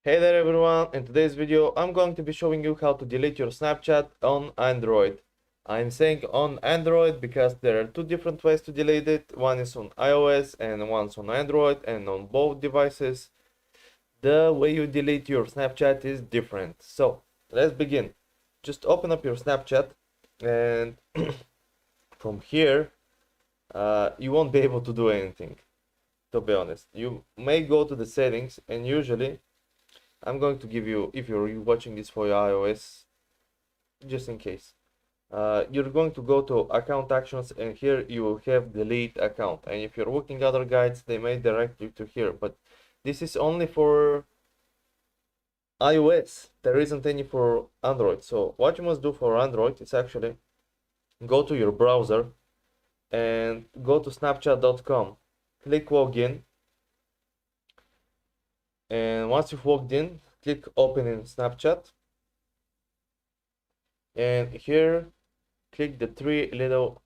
Hey there everyone, in today's video I'm going to be showing you how to delete your Snapchat on Android. I'm saying on Android because there are two different ways to delete it. One is on iOS and one's on Android, and on both devices the way you delete your Snapchat is different. So let's begin. Just open up your Snapchat, and from here you won't be able to do anything, to be honest. You may go to the settings, and usually I'm going to give you, if you're watching this for your iOS, just in case, you're going to go to account actions, and here you will have delete account. And if you're looking other guides, they may direct you to here, but this is only for iOS. There isn't any for Android. So what you must do for Android is actually go to your browser and go to snapchat.com, click login, and once you've logged in, click open in Snapchat, and here click the three little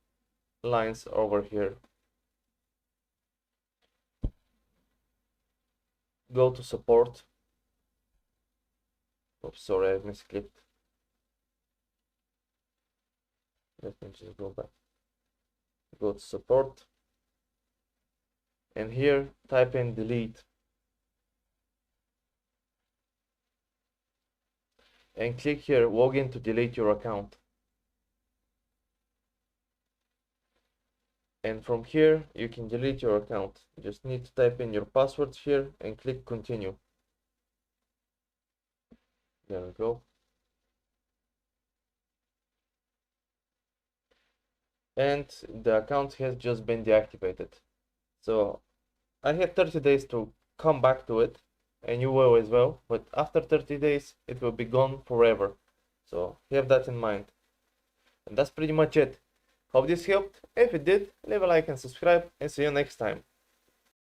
lines over here. Go to support. Oops, sorry, I misclicked. Let me just go back. Go to support, and here type in delete, and click here login to delete your account. And from here you can delete your account. You just need to type in your passwords here and click continue. There we go. And the account has just been deactivated. So I have 30 days to come back to it, and you will as well, but after 30 days it will be gone forever. So have that in mind. And that's pretty much it. Hope this helped. If it did, leave a like and subscribe, and see you next time.